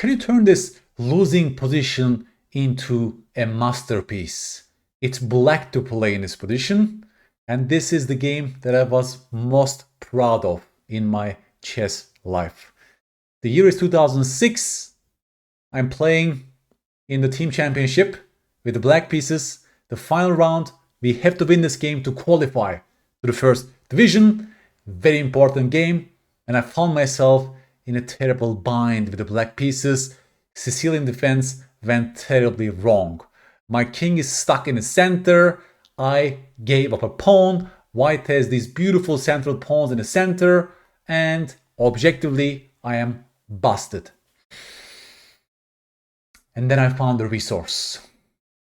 Can you turn this losing position into a masterpiece? It's black to play in this position, and this is the game that I was most proud of in my chess life. The year is 2006. I'm playing in the team championship with the black pieces. The final round, we have to win this game to qualify to the first division. Very important game, and I found myself in a terrible bind with the black pieces. Sicilian defense went terribly wrong. My king is stuck in the center. I gave up a pawn. White has these beautiful central pawns in the center, and objectively, I am busted. And then I found the resource.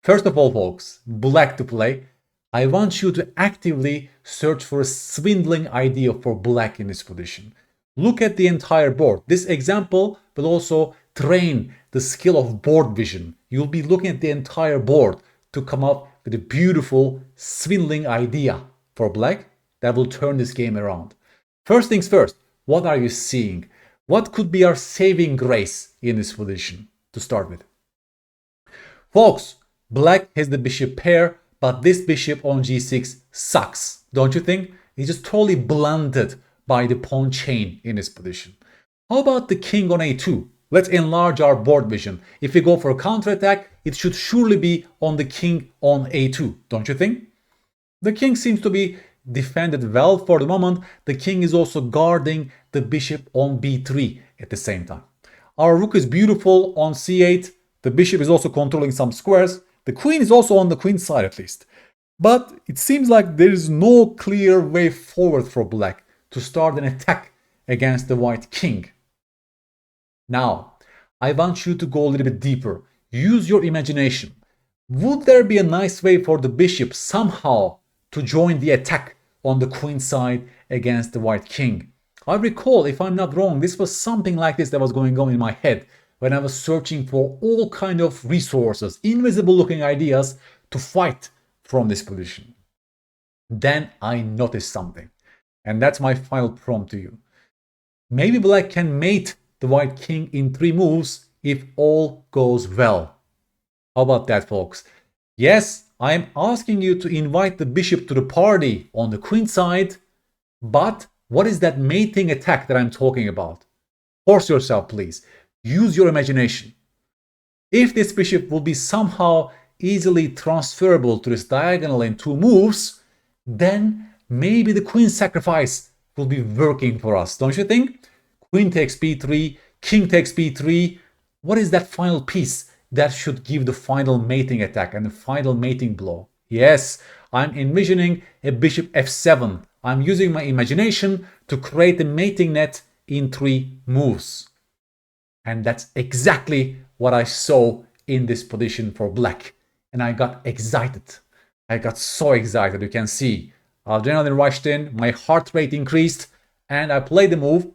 First of all, folks, black to play. I want you to actively search for a swindling idea for black in this position. Look at the entire board. This example will also train the skill of board vision. You'll be looking at the entire board to come up with a beautiful swindling idea for black that will turn this game around. First things first, what are you seeing? What could be our saving grace in this position to start with? Folks, black has the bishop pair, but this bishop on g6 sucks, don't you think? It's just totally blunted by the pawn chain in this position. How about the king on a2? Let's enlarge our board vision. If we go for a counterattack, it should surely be on the king on a2, don't you think? The king seems to be defended well for the moment. The king is also guarding the bishop on b3 at the same time. Our rook is beautiful on c8. The bishop is also controlling some squares. The queen is also on the queen side at least. But it seems like there is no clear way forward for black to start an attack against the white king. Now, I want you to go a little bit deeper. Use your imagination. Would there be a nice way for the bishop somehow to join the attack on the queen side against the white king? I recall, if I'm not wrong, this was something like this that was going on in my head when I was searching for all kind of resources, invisible looking ideas to fight from this position. Then I noticed something, and that's my final prompt to you. Maybe black can mate the white king in 3 moves if all goes well. How about that, folks? Yes, I am asking you to invite the bishop to the party on the queen side, but what is that mating attack that I'm talking about? Force yourself, please. Use your imagination. If this bishop will be somehow easily transferable to this diagonal in 2 moves, then maybe the queen sacrifice will be working for us, don't you think? Queen takes b3, king takes b3. What is that final piece that should give the final mating attack and the final mating blow? Yes, I'm envisioning a bishop f7. I'm using my imagination to create a mating net in 3 moves. And that's exactly what I saw in this position for black. And I got excited. I got so excited, you can see. Adrenaline rushed in, my heart rate increased, and I played the move.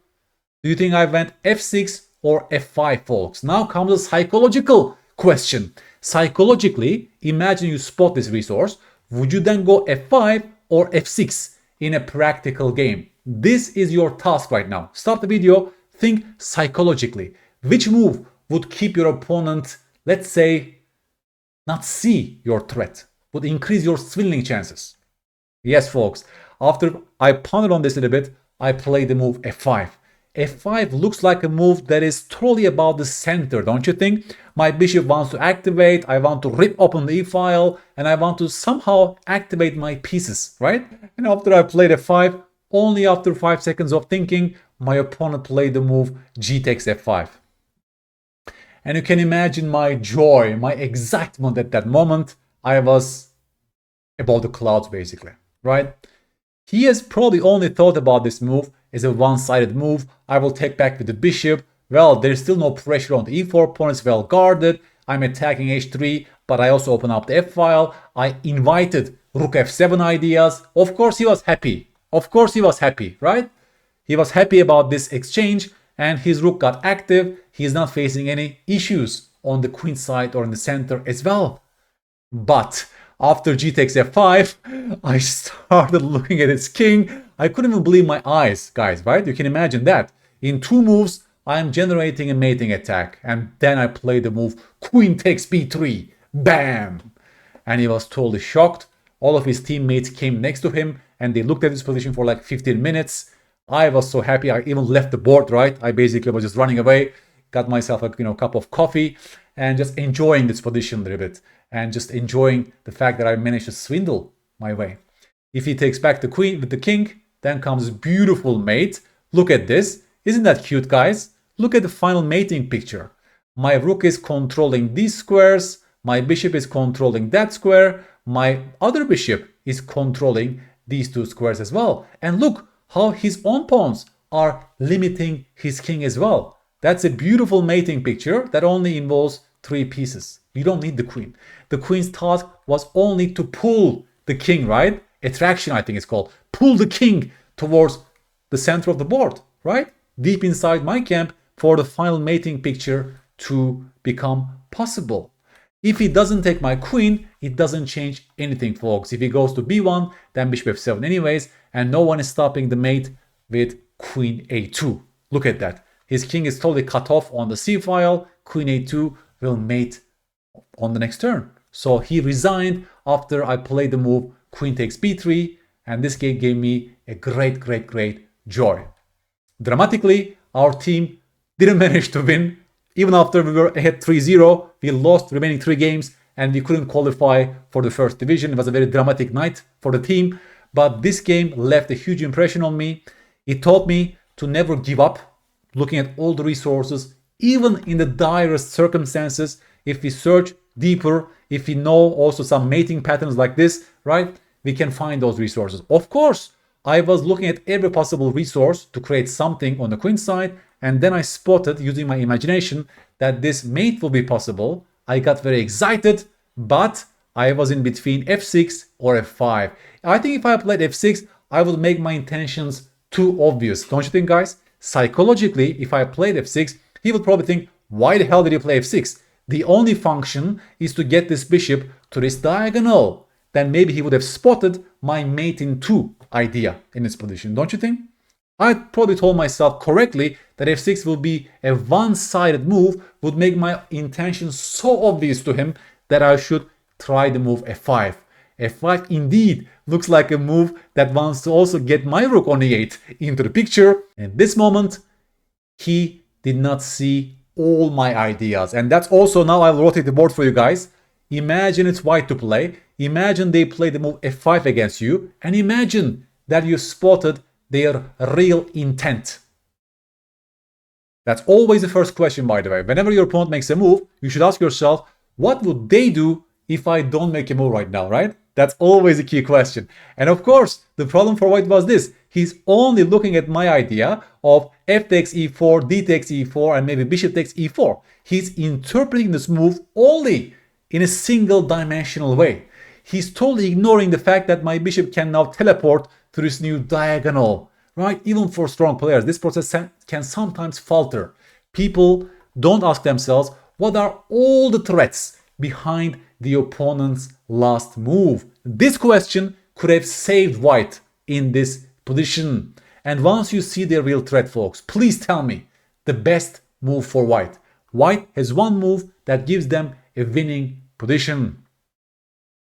Do you think I went f6 or f5, folks? Now comes a psychological question. Psychologically, imagine you spot this resource. Would you then go f5 or f6 in a practical game? This is your task right now. Stop the video, think psychologically. Which move would keep your opponent, let's say, not see your threat, would increase your swindling chances? Yes, folks, after I pondered on this a little bit, I played the move f5. f5 looks like a move that is totally about the center, don't you think? My bishop wants to activate, I want to rip open the e-file, and I want to somehow activate my pieces, right? And after I played f5, only after 5 seconds of thinking, my opponent played the move g takes f5. And you can imagine my joy, my excitement at that moment. I was above the clouds, basically, right? He has probably only thought about this move as a one-sided move. I will take back with the bishop. Well, there's still no pressure on the e4 pawn. It's well guarded. I'm attacking h3, but I also open up the f-file. I invited rook f7 ideas. Of course, he was happy. Of course, he was happy, right? He was happy about this exchange, and his rook got active. He is not facing any issues on the queen side or in the center as well. But after g takes f5, I started looking at his king. I couldn't even believe my eyes, guys, right? You can imagine that. In 2 moves, I am generating a mating attack. And then I play the move queen takes b3. Bam! And he was totally shocked. All of his teammates came next to him and they looked at his position for like 15 minutes. I was so happy. I even left the board, right? I basically was just running away, got myself a cup of coffee and just enjoying this position a little bit and just enjoying the fact that I managed to swindle my way. If he takes back the queen with the king, then comes beautiful mate. Look at this. Isn't that cute, guys? Look at the final mating picture. My rook is controlling these squares. My bishop is controlling that square. My other bishop is controlling these two squares as well. And look how his own pawns are limiting his king as well. That's a beautiful mating picture that only involves 3 pieces. You don't need the queen. The queen's task was only to pull the king, right? Attraction, I think it's called. Pull the king towards the center of the board, right? Deep inside my camp for the final mating picture to become possible. If he doesn't take my queen, it doesn't change anything, folks. If he goes to b1, then bishop f7 anyways, and no one is stopping the mate with queen a2. Look at that. His king is totally cut off on the c file. Queen a2 will mate on the next turn. So he resigned after I played the move queen takes b3, and this game gave me a great joy. Dramatically, our team didn't manage to win. Even after we were ahead 3-0, we lost the remaining 3 games and we couldn't qualify for the first division. It was a very dramatic night for the team, but this game left a huge impression on me. It taught me to never give up, looking at all the resources, even in the direst circumstances. If we search deeper, if we know also some mating patterns like this, right, we can find those resources. Of course, I was looking at every possible resource to create something on the queen side, and then I spotted, using my imagination, that this mate will be possible. I got very excited, but I was in between f6 or f5. I think if I played f6, I would make my intentions too obvious. Don't you think, guys? Psychologically, if I played f6, he would probably think, why the hell did you play f6? The only function is to get this bishop to this diagonal. Then maybe he would have spotted my mate in 2 idea in this position, don't you think? I probably told myself correctly that f6 will be a one-sided move, would make my intention so obvious to him that I should try the move f5. f5 indeed looks like a move that wants to also get my rook on e8 into the picture. In this moment, he did not see all my ideas. And that's also, now I'll rotate the board for you guys. Imagine it's white to play. Imagine they play the move f5 against you. And imagine that you spotted their real intent. That's always the first question, by the way. Whenever your opponent makes a move, you should ask yourself, what would they do if I don't make a move right now, right? That's always a key question. And of course, the problem for white was this. He's only looking at my idea of f takes e4, d takes e4, and maybe bishop takes e4. He's interpreting this move only in a single dimensional way. He's totally ignoring the fact that my bishop can now teleport to this new diagonal, right? Even for strong players, this process can sometimes falter. People don't ask themselves, what are all the threats behind the opponent's last move? This question could have saved white in this position. And once you see the real threat, folks, please tell me the best move for white. White has one move that gives them a winning position.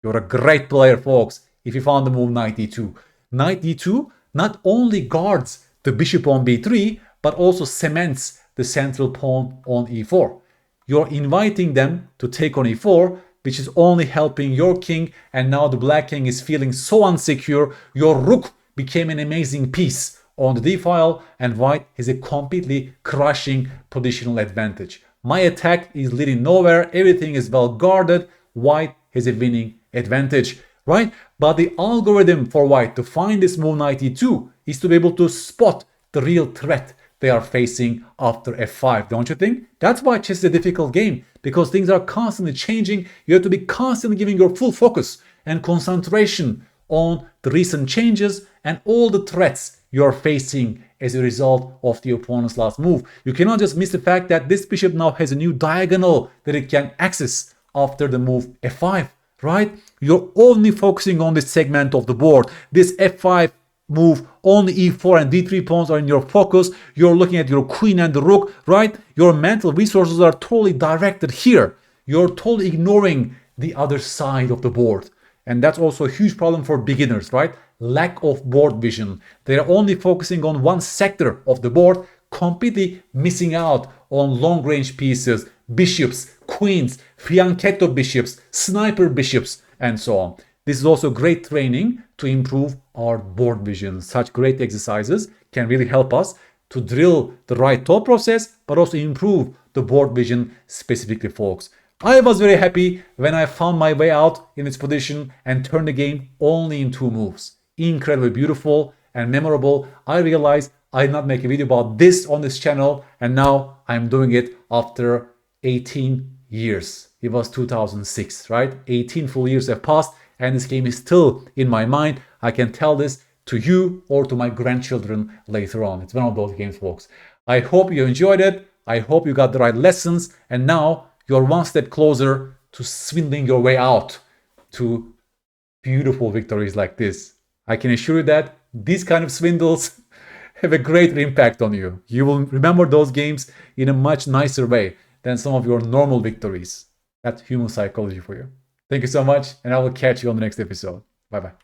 You're a great player, folks, if you found the move knight e2. Knight e2 not only guards the bishop on b3, but also cements the central pawn on e4. You're inviting them to take on e4, which is only helping your king, and now the black king is feeling so unsecure. Your rook became an amazing piece on the d file, and white has a completely crushing positional advantage. My attack is leading nowhere, everything is well guarded, white has a winning advantage, right? But the algorithm for white to find this move knight e2 is to be able to spot the real threat they are facing after f5, don't you think? That's why chess is a difficult game, because things are constantly changing. You have to be constantly giving your full focus and concentration on the recent changes and all the threats you're facing as a result of the opponent's last move. You cannot just miss the fact that this bishop now has a new diagonal that it can access after the move f5, right? You're only focusing on this segment of the board, this f5 move. Only e4 and d3 pawns are in your focus. You're looking at your queen and the rook, right? Your mental resources are totally directed here. You're totally ignoring the other side of the board. And that's also a huge problem for beginners, right? Lack of board vision. They're only focusing on one sector of the board, completely missing out on long-range pieces, bishops, queens, fianchetto bishops, sniper bishops, and so on. This is also great training to improve our board vision. Such great exercises can really help us to drill the right thought process, but also improve the board vision specifically, folks. I was very happy when I found my way out in this position and turned the game only in 2 moves. Incredibly beautiful and memorable. I realized I did not make a video about this on this channel, and now I'm doing it after 18 years. It was 2006, right? 18 full years have passed, and this game is still in my mind. I can tell this to you or to my grandchildren later on. It's one of those games, folks. I hope you enjoyed it. I hope you got the right lessons, and now you're one step closer to swindling your way out to beautiful victories like this. I can assure you that these kind of swindles have a great impact on you. You will remember those games in a much nicer way than some of your normal victories. That's human psychology for you. Thank you so much, and I will catch you on the next episode. Bye-bye.